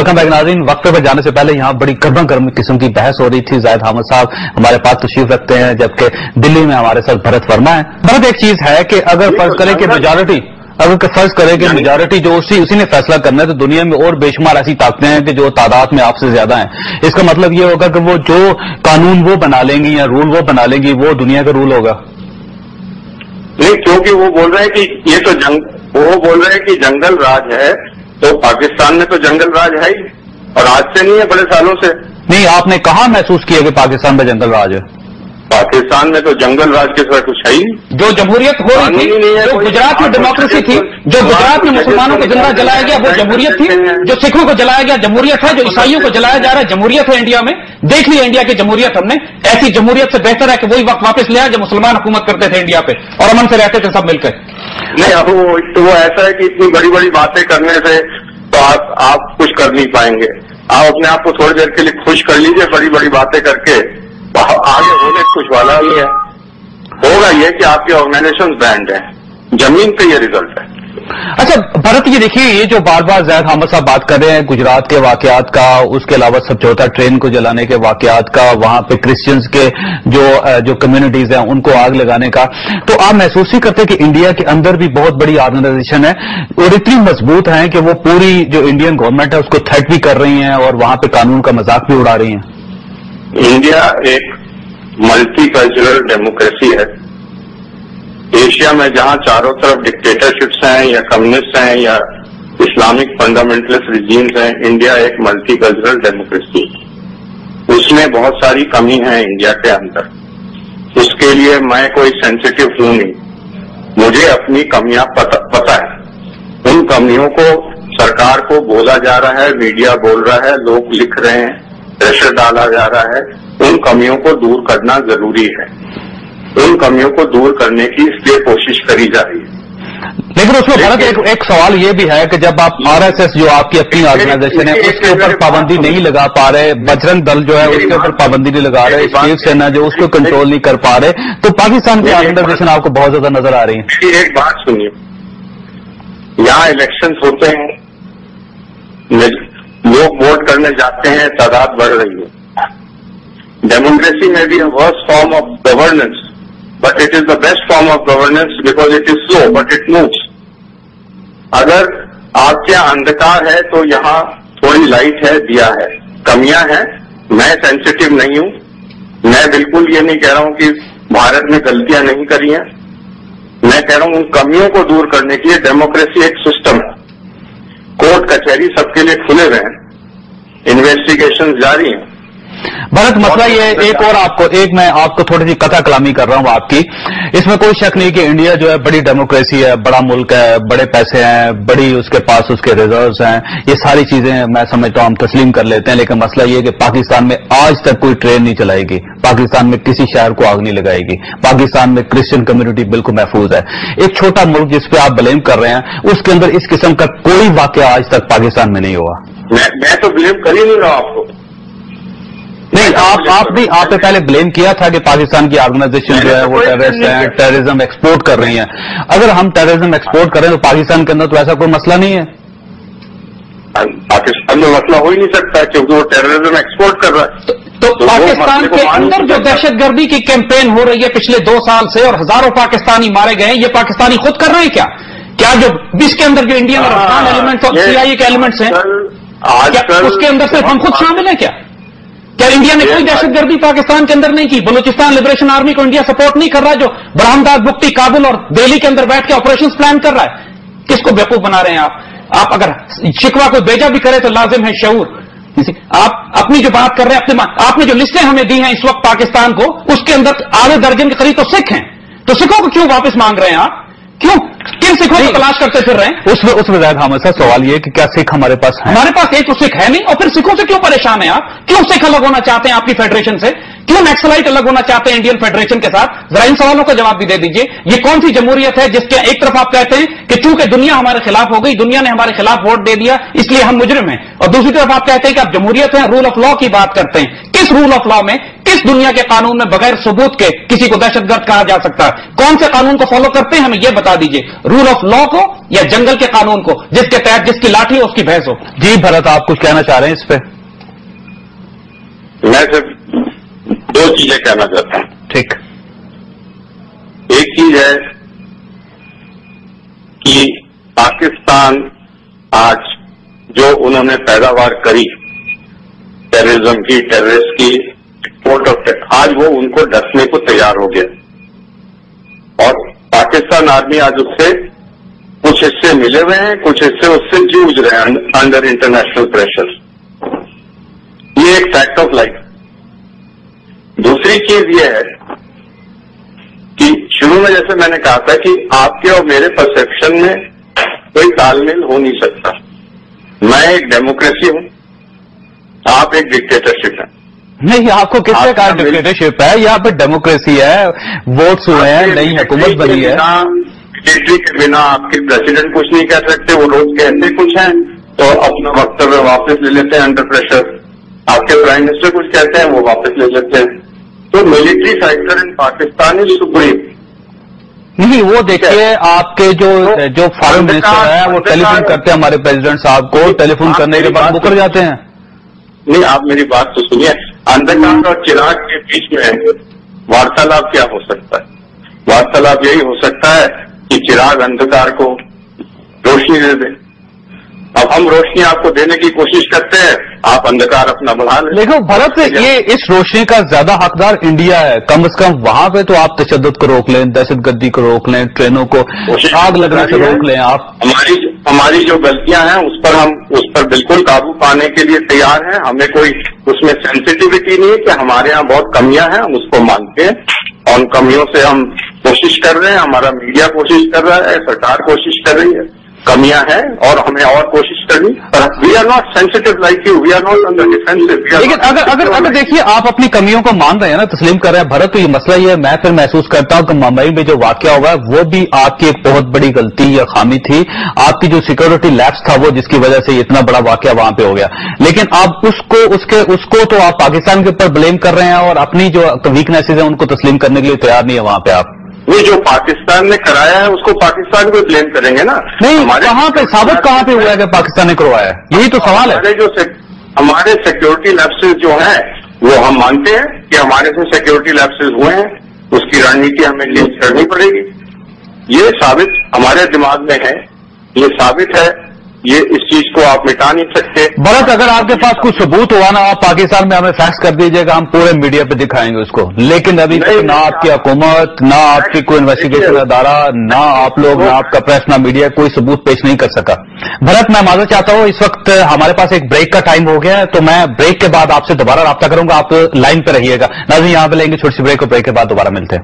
Welcome back नाज़रीन। वक्फे पर जाने से पहले यहाँ बड़ी गर्म किस्म की बहस हो रही थी। जाहिद हामिद साहब हमारे पास तशरीफ रखते हैं, जबकि दिल्ली में हमारे साथ भरत वर्मा है। भरत, एक चीज है कि अगर फर्ज करें कि मेजॉरिटी जो उसी ने फैसला करना है, तो दुनिया में और बेशुमार ऐसी ताकतें हैं कि जो तादाद में आपसे ज्यादा हैं। इसका मतलब ये होगा कि वो जो कानून वो बना लेंगी या रूल वो बना लेंगी, वो दुनिया का रूल होगा। नहीं, क्योंकि वो बोल रहे हैं कि ये तो वो बोल रहे हैं कि जंगल राज है, तो पाकिस्तान में तो जंगल राज है ही, और आज से नहीं है, बड़े सालों से नहीं। आपने कहाँ महसूस किया कि पाकिस्तान में जंगल राज है? पाकिस्तान में तो जंगल राज के सिवा कुछ है ही नहीं। जो जमहूरियत हो रही थी, जो गुजरात में डेमोक्रेसी थी, जो गुजरात में मुसलमानों को जिंदा जलाया गया वो जमहूरियत थी, जो सिखों को जलाया गया जमहूरियत है, जो ईसाइयों को जलाया जा रहा है जमहूरियत है। इंडिया में देख लिया इंडिया की जमहूरियत हमने। ऐसी जमहूरियत से बेहतर है कि वही वक्त वापस ले आए जब मुसलमान हुकूमत करते थे इंडिया पे और अमन से रहते थे सब मिलकर। नहीं, अब वो ऐसा है कि इतनी बड़ी बड़ी बातें करने से तो आप कुछ कर नहीं पाएंगे। आप अपने आप को थोड़ी देर के लिए खुश कर लीजिए, बड़ी बड़ी बातें करके आगे होने कुछ वाला ही है। होगा ये कि आपके ऑर्गेनाइजेशन बैंड है, जमीन पे ये रिजल्ट है। अच्छा भरत, ये देखिए, ये जो बार बार जाहिद हामिद साहब बात कर रहे हैं गुजरात के वाकयात का, उसके अलावा समझौता ट्रेन को जलाने के वाकयात का, वहां पे क्रिश्चियंस के जो कम्युनिटीज हैं उनको आग लगाने का, तो आप महसूस ही करते हैं कि इंडिया के अंदर भी बहुत बड़ी ऑर्गेनाइजेशन है और इतनी मजबूत है कि वो पूरी जो इंडियन गवर्नमेंट है उसको थ्रेट भी कर रही है और वहां पे कानून का मजाक भी उड़ा रही है। इंडिया एक मल्टी कल्चरल डेमोक्रेसी है। एशिया में जहां चारों तरफ डिक्टेटरशिप्स हैं या कम्युनिस्ट हैं या इस्लामिक फंडामेंटलिस्ट रिजीम्स हैं, इंडिया एक मल्टी कल्चरल डेमोक्रेसी है। उसमें बहुत सारी कमी है इंडिया के अंदर। उसके लिए मैं कोई सेंसिटिव हूं नहीं, मुझे अपनी कमियां पता है। उन कमियों को सरकार को बोला जा रहा है, मीडिया बोल रहा है, लोग लिख रहे हैं, प्रेशर डाला जा रहा है। उन कमियों को दूर करना जरूरी है। उन कमियों को दूर करने की इसलिए कोशिश करी जा रही है। लेकिन उसमें भारत एक सवाल ये भी है कि जब आप आरएसएस जो आपकी अपनी ऑर्गेनाइजेशन है उसके ऊपर पाबंदी नहीं लगा पा रहे, बजरंग दल जो है उसके ऊपर पाबंदी नहीं लगा रहे, शिवसेना जो उसको कंट्रोल नहीं कर पा रहे, तो पाकिस्तान की ऑर्गेनाइजेशन आपको बहुत ज्यादा नजर आ रही है। एक बात सुनिए, यहाँ इलेक्शन होते हैं, लोग वोट करने जाते हैं, तादाद बढ़ रही है। डेमोक्रेसी में भी worst form of governance, but it is the best form of governance because it is slow but it moves. अगर आपके यहाँ अंधकार है तो यहाँ थोड़ी लाइट है, दिया है। कमियां हैं, मैं सेंसिटिव नहीं हूं। मैं बिल्कुल ये नहीं कह रहा हूं कि भारत ने गलतियां नहीं करी हैं। मैं कह रहा हूं उन कमियों को दूर करने के लिए डेमोक्रेसी एक सिस्टम है। कोर्ट कचहरी सबके लिए खुले हुए हैं, इन्वेस्टिगेशन जारी हैं। भरत, मसला ये मैं आपको थोड़ी सी कथा कलामी कर रहा हूं आपकी। इसमें कोई शक नहीं कि इंडिया जो है बड़ी डेमोक्रेसी है, बड़ा मुल्क है, बड़े पैसे हैं, बड़ी उसके पास उसके रिजर्व्स हैं, ये सारी चीजें मैं समझता हूं हम तस्लीम कर लेते हैं। लेकिन मसला ये कि पाकिस्तान में आज तक कोई ट्रेन नहीं चलाएगी, पाकिस्तान में किसी शहर को आग नहीं लगाएगी, पाकिस्तान में क्रिश्चियन कम्युनिटी बिल्कुल महफूज है। एक छोटा मुल्क जिस पे आप ब्लेम कर रहे हैं, उसके अंदर इस किस्म का कोई वाकया आज तक पाकिस्तान में नहीं हुआ। मैं तो ब्लेम कर ही नहीं रहा आपको। नहीं, आपने पहले ब्लेम किया था कि पाकिस्तान की ऑर्गेनाइजेशन जो है वो टेररिस्ट है, टेररिज्म एक्सपोर्ट कर रही है। अगर हम टेररिज्म एक्सपोर्ट करें तो पाकिस्तान के अंदर तो ऐसा कोई मसला नहीं है। पाकिस्तान में मसला हो ही नहीं सकता क्योंकि वो टेररिज्म एक्सपोर्ट कर रहा है। तो पाकिस्तान के अंदर जो दहशतगर्दी की कैंपेन हो रही है पिछले 2 साल से और हजारों पाकिस्तानी मारे गए, ये पाकिस्तानी खुद कर रहे हैं क्या? क्या जो इसके अंदर जो इंडियन और अफगान एलिमेंट्स और सीआईए के एलिमेंट्स हैं, उसके अंदर सिर्फ हम खुद शामिल हैं क्या? क्या इंडिया ने कोई दहशतगर्दी पाकिस्तान के अंदर नहीं की? बलूचिस्तान लिबरेशन आर्मी को इंडिया सपोर्ट नहीं कर रहा जो बरहमदार बुक्टी, काबुल और दिल्ली के अंदर बैठ के ऑपरेशन प्लान कर रहा है? किसको बेवकूफ बना रहे हैं आप अगर शिकवा को भेजा भी करे तो लाजिम है शऊर। आप अपनी जो बात कर रहे हैं, आपने जो लिस्टें हमें दी हैं इस वक्त पाकिस्तान को, उसके अंदर आधे दर्जन के करीब तो सिख हैं। तो सिखों को क्यों वापस मांग रहे हैं आप? क्यों किन सिखों को तलाश करते फिर रहे हैं? उसमें जाहिद हामिद साहब सवाल ये कि क्या सिख हमारे पास है? हमारे पास एक तो सिख है नहीं, और फिर सिखों से क्यों परेशान है आप? क्यों सिख अलग होना चाहते हैं आपकी फेडरेशन से? क्यों नक्सलाइट अलग होना चाहते हैं इंडियन फेडरेशन के साथ? जरा इन सवालों का जवाब भी दे दीजिए। ये कौन सी जमहूरियत है जिसके एक तरफ आप कहते हैं कि चूंकि दुनिया हमारे खिलाफ हो गई, दुनिया ने हमारे खिलाफ वोट दे दिया इसलिए हम मुजरिम हैं, और दूसरी तरफ आप कहते हैं कि आप जमहूरियत हैं, रूल ऑफ लॉ की बात करते हैं। किस रूल ऑफ लॉ में, किस दुनिया के कानून में बगैर सबूत के किसी को दहशतगर्द कहा जा सकता है? कौन से कानून को फॉलो करते हैं, हमें यह बता दीजिए, रूल ऑफ लॉ को या जंगल के कानून को, जिसके तहत जिसकी लाठी हो उसकी भैंस हो? जी भरत, आप कुछ कहना चाह रहे हैं इस पे? मैं सिर्फ 2 चीजें कहना चाहता हूं। ठीक। एक चीज है कि पाकिस्तान आज जो उन्होंने पैदावार करी टेररिज्म की, टेररिस्ट की, एक्सपोर्ट ऑफ, आज वो उनको डसने को तैयार हो गया और पाकिस्तान आर्मी आज उससे कुछ हिस्से मिले हुए हैं, कुछ हिस्से उससे जूझ रहे हैं अंडर इंटरनेशनल प्रेशर। ये एक फैक्ट ऑफ लाइफ। दूसरी चीज ये है कि शुरू में जैसे मैंने कहा था कि आपके और मेरे परसेप्शन में कोई तालमेल हो नहीं सकता। मैं एक डेमोक्रेसी हूं, आप एक डिक्टेटरशिप है। नहीं, आपको किसने कहा डिक्टेटरशिप है? यहाँ पे डेमोक्रेसी है, वोट्स हुए हैं, नई हुकूमत बनी है। डिक्टेटरी के बिना आपके प्रेसिडेंट कुछ नहीं कह सकते, वो रोज कहते कुछ हैं तो अपना वक्तव्य वापस ले लेते हैं अंडर प्रेशर। आपके प्राइम मिनिस्टर कुछ कहते हैं, वो वापस ले लेते हैं। तो military factor in Pakistan is supreme. नहीं, वो देखिए आपके जो फॉरेन मिनिस्टर है वो टेलीफोन करते हैं हमारे प्रेसिडेंट साहब को, टेलीफोन करने के बाद मुकर जाते हैं। नहीं, आप मेरी बात तो सुनिए। अंधकार और चिराग के बीच में वार्तालाप क्या हो सकता है? वार्तालाप यही हो सकता है कि चिराग अंधकार को रोशनी दे दे। अब हम रोशनी आपको देने की कोशिश करते हैं, आप अंधकार अपना बढ़ा लें। देखो भरत, ये इस रोशनी का ज्यादा हकदार इंडिया है। कम से कम वहां पे तो आप तशद्दुद को रोक लें, दहशतगर्दी को रोक लें, ट्रेनों को आग लगने से रोक लें। आप हमारी जो गलतियां हैं उस पर बिल्कुल काबू पाने के लिए तैयार हैं। हमें कोई उसमें सेंसिटिविटी नहीं है कि हमारे यहाँ बहुत कमियां हैं, हम उसको मानते हैं और उन कमियों से हम कोशिश कर रहे हैं, हमारा मीडिया कोशिश कर रहा है, सरकार कोशिश कर रही है। कमियां हैं और हमें और कोशिश करनी। We are not sensitive like you, we are not on the defensive. लेकिन अगर देखिए आप अपनी कमियों को मान रहे हैं ना, तस्लीम कर रहे हैं भरत, तो ये मसला ये है, मैं फिर महसूस करता हूं कि मुंबई में जो वाकया हुआ है वो भी आपकी एक बहुत बड़ी गलती या खामी थी। आपकी जो सिक्योरिटी लैप्स था वो, जिसकी वजह से इतना बड़ा वाकया वहां पे हो गया। लेकिन आप उसको तो आप पाकिस्तान के ऊपर ब्लेम कर रहे हैं और अपनी जो वीकनेसेज है उनको तस्लीम करने के लिए तैयार नहीं है वहां पे आप। ये जो पाकिस्तान ने कराया है उसको पाकिस्तान को ब्लेम करेंगे ना? नहीं, कहां पे साबित कहां पे हुआ है कि पाकिस्तान ने करवाया है? यही तो सवाल है। हमारे सिक्योरिटी लैप्सेस जो हैं वो हम मानते हैं कि हमारे से सिक्योरिटी लैप्सेस हुए हैं, उसकी रणनीति हमें चेंज करनी पड़ेगी। ये साबित हमारे दिमाग में है, ये साबित है, ये इस चीज को आप मिटा नहीं सकते। भरत, अगर आपके पास कुछ सबूत हुआ ना, आप पाकिस्तान में हमें फैक्स कर दीजिएगा, हम पूरे मीडिया पे दिखाएंगे उसको। लेकिन अभी तक ना आपकी हुकूमत, ना आपकी कोई इन्वेस्टिगेशन अदारा, ना आप लोग, ना आपका प्रेस, ना मीडिया कोई सबूत पेश नहीं कर सका। भरत, मैं माजरत चाहता हूं, इस वक्त हमारे पास एक ब्रेक का टाइम हो गया है, तो मैं ब्रेक के बाद आपसे दोबारा राब्ता करूंगा। आप लाइन पे रहिएगा। नाज़रीन, यहां पे लेंगे छोटी सी ब्रेक और ब्रेक के बाद दोबारा मिलते हैं।